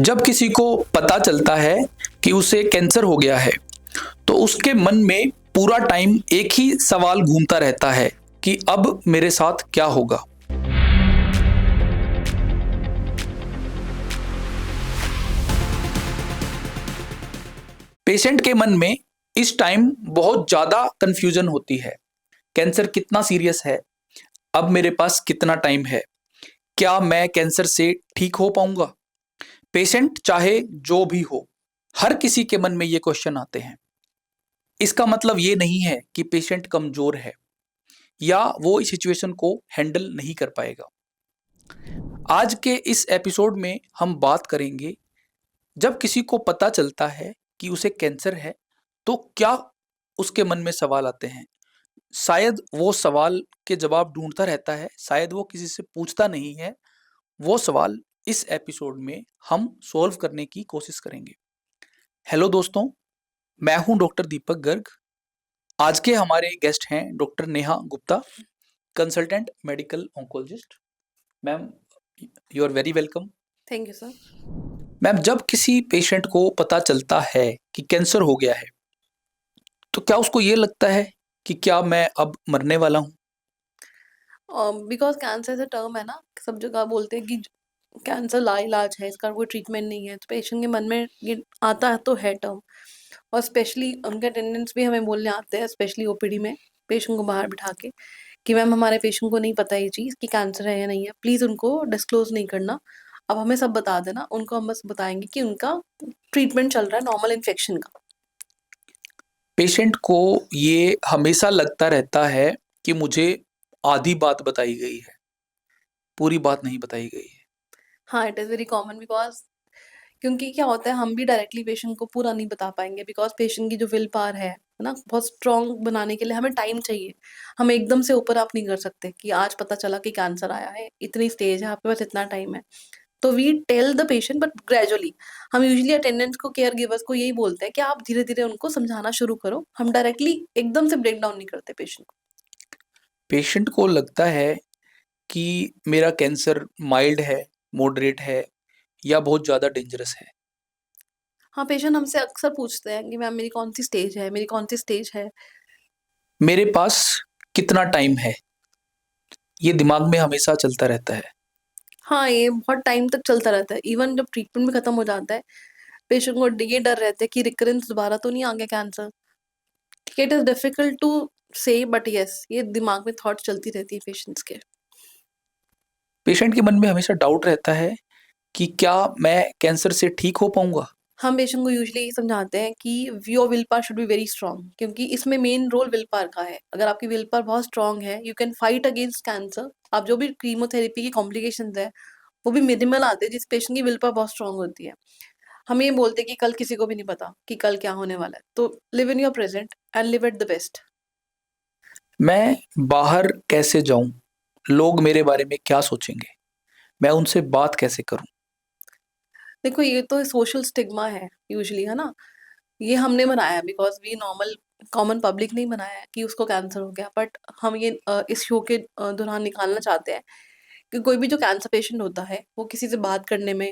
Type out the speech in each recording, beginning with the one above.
जब किसी को पता चलता है कि उसे कैंसर हो गया है, तो उसके मन में पूरा टाइम एक ही सवाल घूमता रहता है कि अब मेरे साथ क्या होगा। पेशेंट के मन में इस टाइम बहुत ज़्यादा कन्फ्यूजन होती है। कैंसर कितना सीरियस है? अब मेरे पास कितना टाइम है? क्या मैं कैंसर से ठीक हो पाऊंगा? पेशेंट चाहे जो भी हो, हर किसी के मन में ये क्वेश्चन आते हैं। इसका मतलब ये नहीं है कि पेशेंट कमजोर है या वो इस सिचुएशन को हैंडल नहीं कर पाएगा। आज के इस एपिसोड में हम बात करेंगे, जब किसी को पता चलता है कि उसे कैंसर है, तो क्या उसके मन में सवाल आते हैं। शायद वो सवाल के जवाब ढूंढता रहता है, शायद वो किसी से पूछता नहीं है। वो सवाल इस एपिसोड में हम सॉल्व करने की कोशिश करेंगे। हेलो दोस्तों, मैं हूं डॉक्टर दीपक गर्ग। आज के हमारे गेस्ट हैं doctor Neha Gupta, consultant medical oncologist. Ma'am, you are very welcome. Thank you sir. Ma'am, जब किसी पेशेंट को पता चलता है कि कैंसर हो गया है, तो क्या उसको ये लगता है कि क्या मैं अब मरने वाला हूँ? बिकॉज कैंसर ऐसा टर्म है ना, सब जगह बोलते हैं कि कैंसर लाइलाज है, इसका कोई ट्रीटमेंट नहीं है, तो पेशेंट के मन में ये आता है तो है टर्म। और स्पेशली उनके अटेंडेंट्स भी हमें बोलने आते हैं, स्पेशली ओपीडी में पेशेंट को बाहर बिठा के कि मैम हमारे पेशेंट को नहीं पता ये चीज़ कि कैंसर है या नहीं है, प्लीज़ उनको डिस्क्लोज नहीं करना, अब हमें सब बता देना। उनको हम बस बताएंगे कि उनका ट्रीटमेंट चल रहा है नॉर्मल इन्फेक्शन का। पेशेंट को ये हमेशा लगता रहता है कि मुझे आधी बात बताई गई है, पूरी बात नहीं बताई गई है। हाँ, it is very common because क्योंकि क्या होता है, हम भी डायरेक्टली पेशेंट को पूरा नहीं बता पाएंगे बिकॉज पेशेंट की जो विल पावर है ना, बहुत स्ट्रांग बनाने के लिए हमें टाइम चाहिए। हम एकदम से ऊपर आप नहीं कर सकते कि आज पता चला कि कैंसर आया है, इतनी स्टेज है, आपके पास इतना टाइम है। तो we tell the patient but gradually. हम यूजुअली अटेंडेंट्स को, केयर गिवर्स को यही बोलते हैं कि आप धीरे धीरे उनको समझाना शुरू करो, हम डायरेक्टली एकदम से ब्रेक डाउन नहीं करते पेशेंट को। पेशेंट को लगता है कि मेरा कैंसर माइल्ड है, मॉडरेट है या बहुत ज़्यादा डेंजरस है। हाँ, पेशेंट हमसे अक्सर पूछते हैं कि मैम मेरी कौन सी स्टेज है, मेरी कौन सी स्टेज है। मेरे पास कितना टाइम है, ये दिमाग में हमेशा चलता रहता है। हाँ, ये बहुत टाइम तक चलता रहता है, इवन जब ट्रीटमेंट भी खत्म हो जाता है पेशेंट को ये डर रहता है कि रिकरेंस दोबारा तो नहीं आ गया cancer. It is difficult to say but yes, ये दिमाग में थॉट चलती रहती है पेशेंट्स के। पेशेंट के मन में हमेशा डाउट रहता है कि क्या मैं कैंसर से ठीक हो पाऊंगा। हम पेशेंट को यूजुअली ये समझाते हैं कि your will power should be very strong, क्योंकि इसमें मेन रोल विल पावर का है। अगर आपकी विल पावर बहुत स्ट्रांग है, you can fight against cancer. आप जो भी कीमोथेरेपी की कॉम्प्लिकेशंस है वो भी मिनिमल आते हैं जिस पेशेंट की विल पावर बहुत स्ट्रांग होती है। हम ये बोलते हैं कि कल किसी को भी नहीं पता कि कल क्या होने वाला है, तो live in your present and live at the best. मैं बाहर कैसे जाऊं? लोग मेरे बारे में क्या सोचेंगे? मैं उनसे बात कैसे करूं? देखो, ये तो सोशल स्टिग्मा है यूजुअली, है ना। ये हमने बनाया है because we normal common public नहीं बनाया है कि उसको कैंसर हो गया, बट हम ये इस शो के दौरान निकालना चाहते हैं कि कोई भी जो कैंसर पेशेंट होता है वो किसी से बात करने में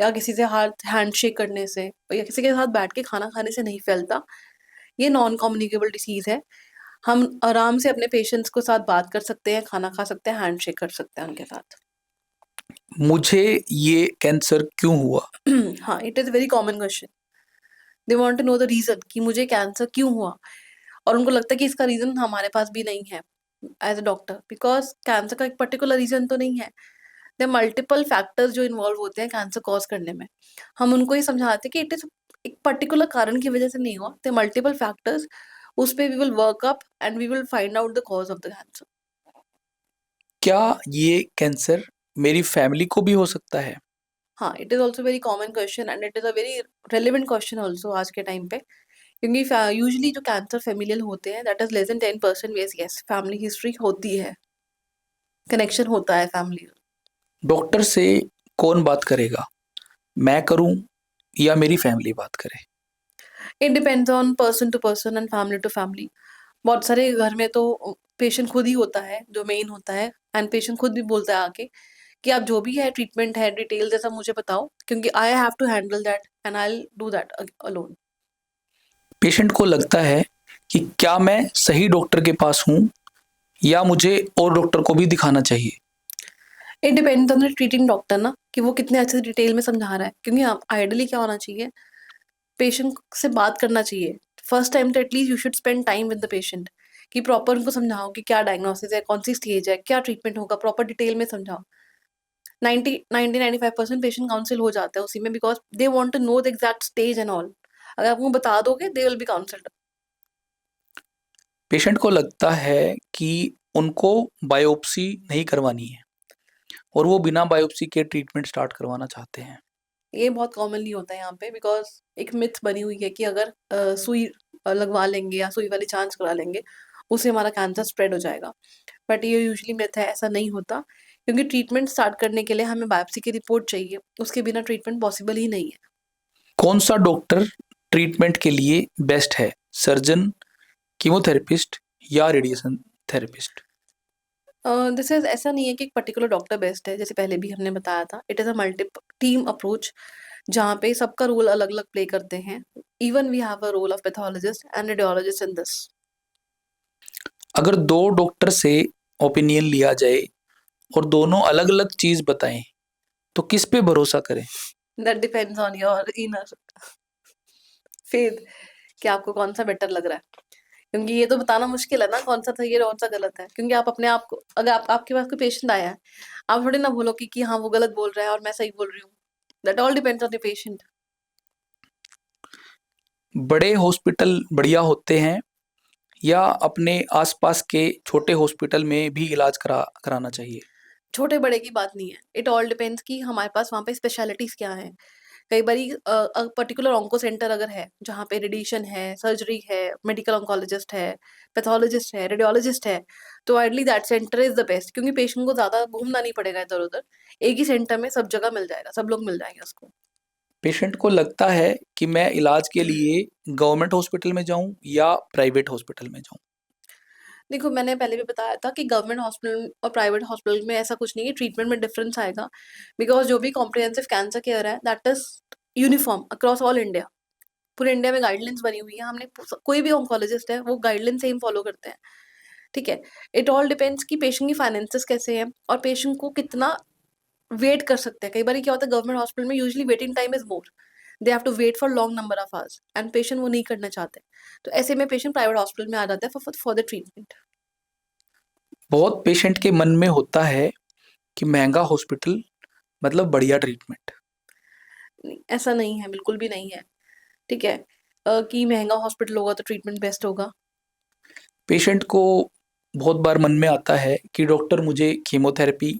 या किसी से हाथ हैंडशेक करने से या किसी के साथ बैठ के खाना खाने से नहीं फैलता। ये नॉन कम्युनिकेबल डिसीज है। हम आराम से अपने पेशेंट्स के साथ बात कर सकते हैं, खाना खा सकते हैं, हैंडशेक कर सकते हैं उनके साथ। मुझे ये कैंसर क्यों हुआ? हाँ, it is very common question. They want to know the reason कि मुझे कैंसर क्यों हुआ, और उनको लगता है कि इसका रीजन हमारे पास भी नहीं है as a doctor, because cancer का एक पर्टिकुलर रीजन तो नहीं है। देयर मल्टीपल फैक्टर्स जो इन्वॉल्व होते हैं कैंसर कॉज करने में। हम उनको ये समझाते हैं कि इट इज एक पर्टिकुलर कारण की वजह से नहीं हुआ, देयर मल्टीपल फैक्टर्स। उस पे we will work up and we will find out the cause of the cancer. क्या ये कैंसर मेरी फैमिली को भी हो सकता है? हाँ, it is also very common question and it is a very relevant question also आज के टाइम पे, क्योंकि यूजुअली जो कैंसर फेमिलियल होते हैं that is less than 10%। Yes yes, family history होती है, कनेक्शन होता है फैमिली। डॉक्टर से कौन बात करेगा? मैं करूं या मेरी फैमिली बात करे? It depends on person to person and family to family. बहुत सारे घर में तो पेशेंट खुद ही होता है जो मेन होता है, एंड पेशेंट खुद भी बोलता है आके कि आप जो भी है ट्रीटमेंट है डिटेल जैसा मुझे बताओ, क्योंकि I have to handle that and I will do that alone. Patient को लगता है कि क्या मैं सही डॉक्टर के पास हूँ या मुझे और डॉक्टर को भी दिखाना चाहिए। It depends on the treating doctor ना, कि वो कितने अच्छे डिटेल में समझा रहा है, क्योंकि आइडियली क्या होना चाहिए, पेशेंट से बात करना चाहिए फर्स्ट टाइम तो at least you should spend time with the patient, कि प्रॉपर उनको समझाओ कि क्या डायग्नोसिस है, कौन सी स्टेज है, क्या ट्रीटमेंट होगा, प्रॉपर डिटेल में समझाओ। 95% पेशेंट काउंसिल हो जाता है उसी में, because they want to know the exact stage and all. अगर आप उनको बता दोगे they will be counselled. Patient को लगता है कि उनको बायोप्सी नहीं करवानी है और वो बिना बायोप्सी के ट्रीटमेंट स्टार्ट करवाना चाहते हैं। ये बहुत कॉमनली होता है यहाँ पे, बिकॉज एक मिथ बनी हुई है कि अगर सुई लगवा लेंगे या सुई वाली जांच करा लेंगे उससे हमारा कैंसर स्प्रेड हो जाएगा, बट ये यूजुअली मिथ है, ऐसा नहीं होता। क्योंकि ट्रीटमेंट स्टार्ट करने के लिए हमें बायोप्सी की रिपोर्ट चाहिए, उसके बिना ट्रीटमेंट पॉसिबल ही नहीं है। कौन सा डॉक्टर ट्रीटमेंट के लिए बेस्ट है, सर्जन, कीमोथेरेपिस्ट या रेडिएशन थेरेपिस्ट? दिस इज ऐसा नहीं है कि एक पर्टिकुलर डॉक्टर बेस्ट है, जैसे पहले भी हमने बताया था, it is a multi team approach जहाँ पे सबका रोल अलग अलग प्ले करते हैं। Even we have a role of pathologist and radiologist in this. अगर दो डॉक्टर से ओपिनियन लिया जाए और दोनों अलग अलग चीज बताएं तो किस पे भरोसा करें? That depends on your inner faith कि आपको कौन सा बेटर लग रहा है, क्योंकि ये तो बताना मुश्किल है ना कौन सा सही है और कौन सा गलत है, क्योंकि आप अपने आप को, अगर आपके पास कोई पेशेंट आया है, आप थोड़ी ना बोलो कि हाँ वो गलत बोल रहा है और मैं सही बोल रही हूँ। That all depends on the patient. बड़े हॉस्पिटल बढ़िया होते हैं या अपने आसपास के छोटे हॉस्पिटल में भी इलाज कराना चाहिए? छोटे बड़े की बात नहीं है, इट ऑल डिपेंड्स कि हमारे पास वहाँ पे स्पेशलिटीज क्या है। कई बारी पर्टिकुलर ऑन्को सेंटर अगर है जहाँ पे रेडिएशन है, सर्जरी है, मेडिकल ऑन्कोलॉजिस्ट है, पैथोलॉजिस्ट है, रेडियोलॉजिस्ट है, तो ideally that centre is the best, क्योंकि पेशेंट को ज्यादा घूमना नहीं पड़ेगा इधर उधर, एक ही सेंटर में सब जगह मिल जाएगा, सब लोग मिल जाएंगे उसको। पेशेंट को लगता है कि मैं इलाज के लिए गवर्नमेंट हॉस्पिटल में जाऊं या प्राइवेट हॉस्पिटल में जाऊं। देखो मैंने पहले भी बताया था कि गवर्नमेंट हॉस्पिटल और प्राइवेट हॉस्पिटल में ऐसा कुछ नहीं है, ट्रीटमेंट में डिफरेंस आएगा, बिकॉज जो भी कॉम्प्रिहेंसिव कैंसर केयर है that is uniform across all India. पूरे इंडिया में गाइडलाइंस बनी हुई है, हमने कोई भी ऑन्कोलॉजिस्ट है वो गाइडलाइन सेम फॉलो करते हैं। ठीक है, इट ऑल डिपेंड्स कि पेशेंट की फाइनेंसेस कैसे हैं और पेशेंट को कितना वेट कर सकते हैं। कई बार क्या होता है, गवर्नमेंट हॉस्पिटल में usually waiting time is more, they have to wait for long number of hours and patient वो नहीं करना चाहते, तो ऐसे में पेशेंट प्राइवेट हॉस्पिटल में आ जाता है फॉर द ट्रीटमेंट। बहुत पेशेंट के मन में होता है कि महंगा हॉस्पिटल मतलब बढ़िया ट्रीटमेंट। ऐसा नहीं है, बिल्कुल भी नहीं है। ठीक है, कि महंगा हॉस्पिटल होगा तो ट्रीटमेंट बेस्ट होगा। पेशेंट को बहुत बार मन में आता है कि डॉक्टर मुझे कीमोथेरेपी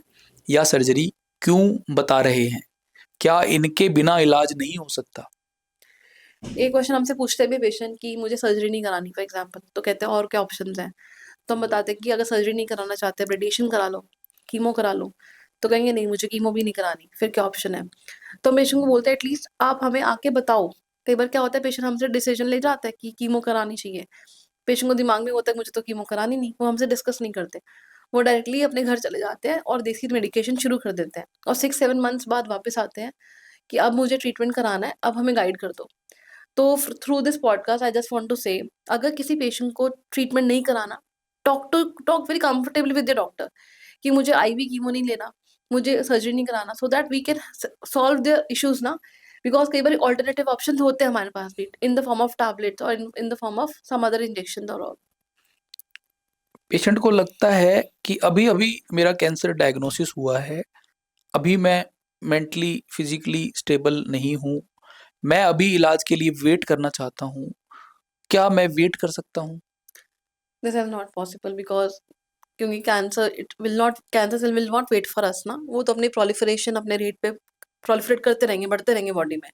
या सर्जरी क्यों बता रहे हैं, क्या इनके बिना इलाज नहीं हो सकता? एक क्वेश्चन हमसे पूछते भी पेशेंट कि मुझे सर्जरी नहीं करानी फॉर एग्जांपल, तो कहते हैं और क्या ऑप्शंस हैं, तो हम बताते हैं कि अगर सर्जरी नहीं कराना चाहते रेडिएशन करा लो, कीमो करा लो, तो कहेंगे नहीं मुझे कीमो भी नहीं करानी, फिर क्या ऑप्शन है। तो पेशेंट को बोलते हैं एटलीस्ट आप हमें आके बताओ। कई बार क्या होता है, पेशेंट हमसे डिसीजन ले जाता है कि कीमो करानी चाहिए, पेशेंट को दिमाग में होता है मुझे तो कीमो करानी नहीं, वो हमसे डिस्कस नहीं करते, वो डायरेक्टली अपने घर चले जाते हैं और देसी मेडिकेशन शुरू कर देते हैं, और 6-7 मंथ्स बाद वापस आते हैं कि अब मुझे ट्रीटमेंट कराना है, अब हमें गाइड कर दो। तो through this podcast I just want to say, अगर किसी पेशेंट को ट्रीटमेंट नहीं कराना, talk very comfortably with the doctor कि मुझे आईवी कीमो नहीं लेना, मुझे सर्जरी नहीं कराना, so that we can solve the issues ना। बिकॉज कई बार ऑल्टरनेटिव ऑप्शन होते हैं हमारे पास भी, in the form of tablets और in the form of some other injection और ऑल। पेशेंट को लगता है कि अभी अभी मेरा कैंसर डायग्नोसिस हुआ है, अभी मैं मेंटली फिजिकली स्टेबल नहीं हूँ, मैं अभी इलाज के लिए वेट करना चाहता हूँ, क्या मैं वेट कर सकता हूँ? This is not possible, because क्योंकि cancer cell will not wait for us ना, वो तो अपनी प्रोलिफरेशन अपने रेट पे प्रोलिफरेट करते रहेंगे, बढ़ते रहेंगे बॉडी में।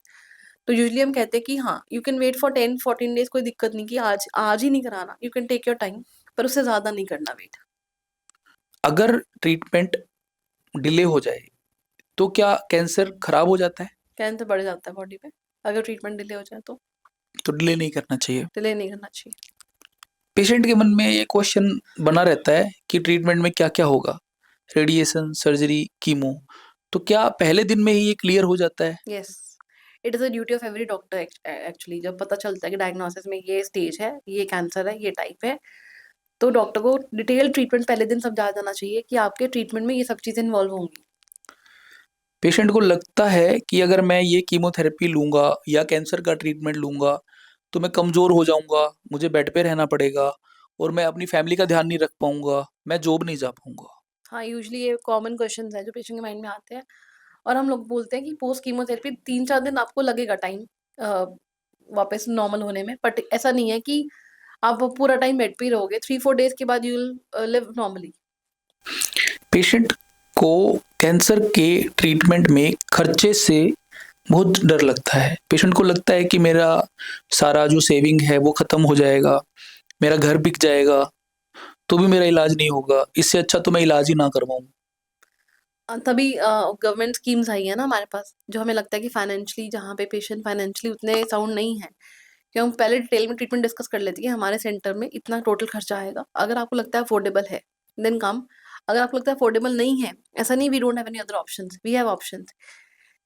तो यूजुअली हम कहते हैं कि हाँ you can wait for 10-14 days, कोई दिक्कत नहीं कि आज आज ही नहीं कराना, you can take your time, पर उससे ज्यादा नहीं करना वेट। अगर ट्रीटमेंट डिले हो जाए तो क्या कैंसर खराब हो जाता है? कैंसर बढ़ जाता है बॉडी में, अगर ट्रीटमेंट डिले हो जाए तो तो डिले नहीं करना चाहिए। डिले नहीं करना चाहिए। पेशेंट के मन में ये क्वेश्चन बना रहता है कि ट्रीटमेंट में क्या क्या होगा, रेडिएशन, सर्जरी, कीमो, तो क्या पहले दिन में ही ये क्लियर हो जाता है? Yes, it is a duty of every doctor actually. जब पता चलता है कि डायग्नोसिस में ये स्टेज है, ये कैंसर है, ये टाइप है, तो डॉक्टर को डिटेल ट्रीटमेंट पहले दिन समझा देना चाहिए कि आपके ट्रीटमेंट में ये सब चीज़ें इन्वॉल्व होंगी। पेशेंट को लगता है कि अगर मैं ये कीमोथेरेपी लूँगा या कैंसर का ट्रीटमेंट लूँगा, तो मैं कमज़ोर हो जाऊँगा, मुझे बेड पे रहना पड़ेगा और मैं अपनी फैमिली का ध्यान नहीं रख पाऊँगा, मैं जॉब नहीं जा पाऊँगा। हाँ, यूजुअली ये कॉमन क्वेश्चंस हैं जो पेशेंट के माइंड में आते हैं, और हम लोग बोलते हैं कि पोस्ट कीमोथेरेपी 3-4 दिन आपको लगेगा टाइम अ, वापस नॉर्मल होने में, बट ऐसा नहीं है कि आप पूरा टाइम बेड पे ही रहोगे। 3-4 डेज़ के बाद you will live normally. Patient को कैंसर के ट्रीटमेंट में खर्चे से बहुत डर लगता है। पेशेंट को लगता है कि मेरा सारा जो सेविंग है वो ख़त्म हो जाएगा, मेरा घर बिक जाएगा, तो भी मेरा इलाज नहीं होगा। इससे अच्छा तो मैं इलाज ही ना करवाऊँ। तभी गवर्नमेंट स्कीम्स आई है ना हमारे पास, जो हमें लगता है कि फाइनेंशियली, जहाँ पे पेशेंट फाइनेंशियली उतने साउंड नहीं है, कि हम पहले डिटेल में ट्रीटमेंट डिस्कस कर लेते हैं कि हमारे सेंटर में इतना टोटल खर्चा आएगा। अगर आपको लगता है अफोर्डेबल है, देन कम। अगर आपको लगता है अफोर्डेबल नहीं है, ऐसा नहीं, we don't have any other options, we have options.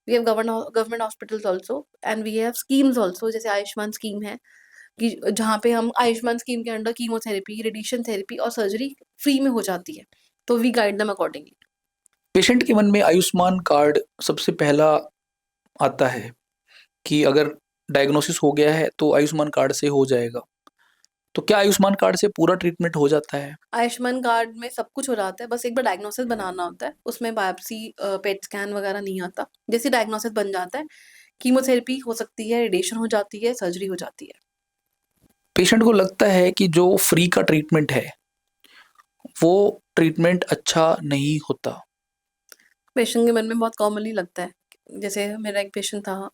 We have government hospitals also, and we have schemes also, जैसे आयुष्मान स्कीम है, कि जहाँ पे हम आयुष्मान स्कीम के अंडर कीमोथेरेपी, रेडिएशन थेरेपी और सर्जरी फ्री में हो जाती है, तो we guide them accordingly. Patient के मन में आयुष्मान कार्ड सबसे पहला आता है कि अगर डायग्नोसिस हो गया है तो आयुष्मान कार्ड से हो जाएगा। तो क्या आयुष्मान कार्ड से पूरा ट्रीटमेंट हो जाता है? आयुष्मान कार्ड में सब कुछ हो जाता है, बस एक बार डायग्नोसिस बनाना होता है, उसमें बायोप्सी, पेट स्कैन वगैरह नहीं आता। जैसे डायग्नोसिस बन जाता है, कीमोथेरेपी हो सकती है, रेडिएशन हो जाती है, सर्जरी हो जाती है। पेशेंट को लगता है कि जो फ्री का ट्रीटमेंट है, वो ट्रीटमेंट अच्छा नहीं होता। पेशेंट के मन में बहुत कॉमनली लगता है। जैसे मेरा एक पेशेंट था,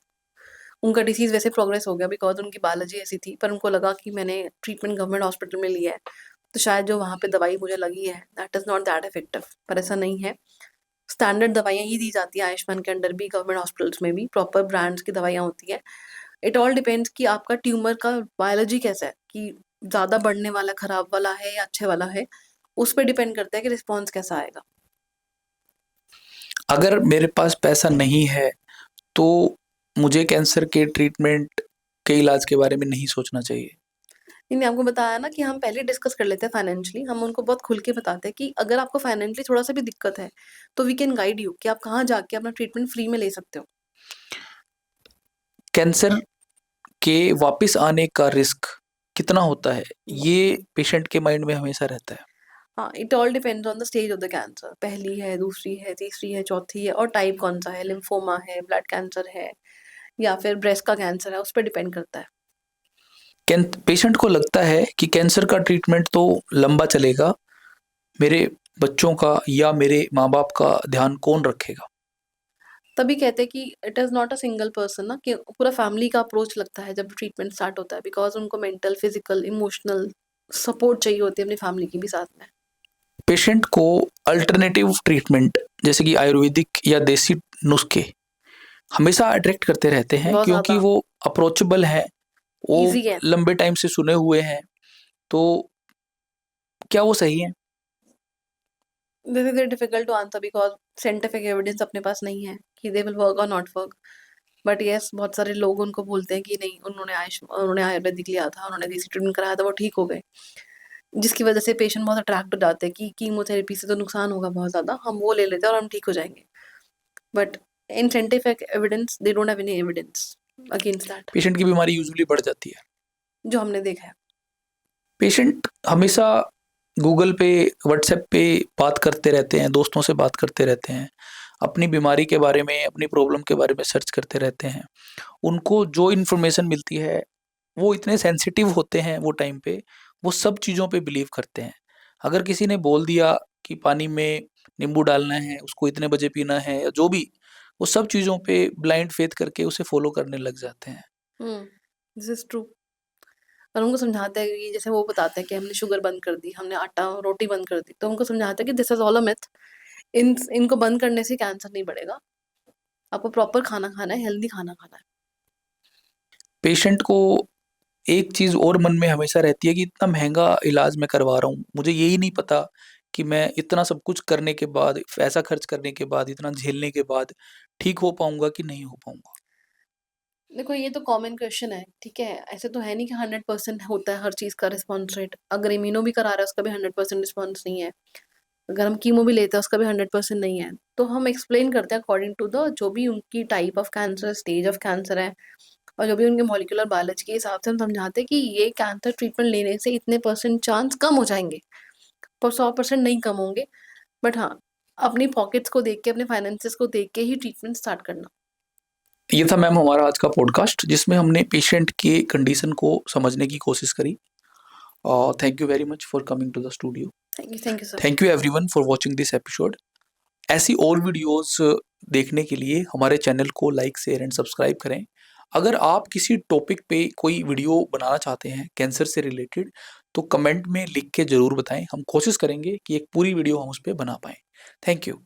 उनका डिसीज़ वैसे प्रोग्रेस हो गया बिकॉज़ उनकी बायोलॉजी ऐसी थी, पर उनको लगा कि मैंने ट्रीटमेंट गवर्नमेंट हॉस्पिटल में लिया है, तो शायद जो वहाँ पे दवाई मुझे लगी है, that is not that effective, पर ऐसा नहीं है। स्टैंडर्ड दवाइयाँ ही दी जाती हैं आयुष्मान के अंडर भी, गवर्नमेंट हॉस्पिटल्स में भी प्रॉपर ब्रांड्स की दवाइयाँ होती हैं। इट ऑल डिपेंड्स कि आपका ट्यूमर का बायोलॉजी कैसा है, कि ज़्यादा बढ़ने वाला, खराब वाला है या अच्छे वाला है, उस पे डिपेंड करता है कि रिस्पॉन्स कैसा आएगा। अगर मेरे पास पैसा नहीं है, तो मुझे कैंसर के ट्रीटमेंट के इलाज के बारे में नहीं सोचना चाहिए। मैंने आपको बताया ना कि हम पहले डिस्कस कर लेते हैं फाइनेंशियली, हम उनको बहुत खुल के बताते हैं कि अगर आपको फाइनेंशियली थोड़ा-सा भी दिक्कत है, तो वी कैन गाइड यू कि आप कहाँ जाके अपना ट्रीटमेंट फ्री में ले सकते हो। कैंसर के वापस आने का रिस्क कितना होता है? ये पेशेंट के माइंड में हमेशा रहता है। हाँ, it all depends on the stage of the cancer, पहली है, दूसरी है, तीसरी है, चौथी है, और टाइप कौन-सा है, लिम्फोमा है, ब्लड कैंसर है या फिर ब्रेस्ट का कैंसर है, उस पे डिपेंड करता है। पेशेंट को लगता है कि कैंसर का ट्रीटमेंट तो लंबा चलेगा, मेरे बच्चों का या मेरे माँ-बाप का ध्यान कौन रखेगा? तभी कहते हैं कि it is not a single person ना, कि पूरा फैमिली का अप्रोच लगता है जब ट्रीटमेंट स्टार्ट होता है, बिकॉज़ उनको मेंटल, फिजिकल, इमोशनल सपोर्ट चाहिए होती है अपनी फैमिली की भी साथ में। पेशेंट को अल्टरनेटिव ट्रीटमेंट जैसे कि आयुर्वेदिक या देसी नुस्खे हमेशा अट्रैक्ट करते रहते हैं बहुत क्योंकि ज़्यादा वो अप्रोचेबल हैं, ईज़ी वो है। लंबे टाइम से सुने हुए हैं, तो क्या वो सही हैं? This is very difficult to answer because scientific evidence अपने पास नहीं है कि दे विल वर्क और नॉट वर्क। बट येस, बहुत सारे लोग उनको बोलते हैं कि नहीं, उन्होंने आयुर्वेदिक लिया था, उन्होंने देसी ट्रीटमेंट कराया था, वो ठीक हो गए। जिसकी वजह से पेशेंट बहुत अट्रैक्ट हो जाते हैं कि कीमोथेरेपी से तो नुकसान होगा बहुत ज़्यादा, हम वो ले लेते हैं और हम ठीक हो जाएँगे। But in scientific evidence they don't have any evidence against that, patient की बीमारी यूजुअली बढ़ जाती है। जो हमने देखा है। पेशेंट हमेशा गूगल पे, व्हाट्सएप पे बात करते रहते हैं, दोस्तों से बात करते रहते हैं, अपनी बीमारी के बारे में, अपनी प्रॉब्लम के बारे में सर्च करते रहते हैं। उनको जो इन्फॉर्मेशन मिलती है, वो इतने सेंसिटिव होते हैं वो टाइम पे, वो सब चीज़ों पे बिलीव करते हैं। अगर किसी ने बोल दिया कि पानी में नींबू डालना है, उसको इतने बजे पीना है या जो भी, वो सब चीज़ों पे ब्लाइंड फेथ करके उसे फॉलो करने लग जाते हैं। हुँ, दिस इज़ ट्रू। और उनको समझाते हैं कि जैसे वो बताते हैं कि हमने शुगर बंद कर दी, हमने आटा रोटी बंद कर दी, तो उनको समझाते हैं कि this is all a myth. इनको बंद करने से कैंसर नहीं बढ़ेगा। आपको प्रॉपर खाना खाना है, हेल्दी खाना खाना है। पेशेंट को एक चीज़ और मन में हमेशा रहती है कि इतना महँगा इलाज मैं करवा रहा हूँ, मुझे यही नहीं पता कि मैं इतना सब कुछ करने के बाद, पैसा खर्च करने के बाद, इतना झेलने के बाद ठीक हो पाऊँगा कि नहीं हो पाऊँगा? देखो ये तो कॉमन क्वेश्चन है, ठीक है? ऐसे तो है नहीं कि 100% होता है हर चीज़ का रिस्पॉन्स रेट। अगर इम्यूनो भी करा रहा है उसका भी 100% रिस्पॉन्स नहीं है। अगर हम कीमो भी लेते हैं उसका भी 100% नहीं है। तो हम एक्सप्लेन करते हैं अकॉर्डिंग टू द जो भी उनकी type of cancer, stage of cancer है और जो भी उनके मॉलिक्यूलर बायोलॉजी के हिसाब से हम समझाते हैं कि ये कैंसर ट्रीटमेंट लेने से इतने परसेंट चांस कम हो जाएँगे। पर 100% नहीं कम होंगे, बट हाँ, अपनी पॉकेट्स को देख के, अपने फाइनेंसेस को देख के ही ट्रीटमेंट स्टार्ट करना। ये था मैम हमारा आज का पॉडकास्ट, जिसमें हमने पेशेंट के कंडीशन को समझने की कोशिश करी। Thank you very much for coming to the studio. Thank you sir. Thank you everyone for watching this episode. ऐसी और वीडियोस देखने के लिए हमारे चैनल को लाइक, शेयर एंड सब्सक्राइब करें। अगर आप किसी टॉपिक पे कोई वीडियो बनाना चाहते हैं कैंसर से रिलेटेड, तो कमेंट में लिख के ज़रूर बताएं। हम कोशिश करेंगे कि एक पूरी वीडियो हम उस पे बना पाएँ। Thank you.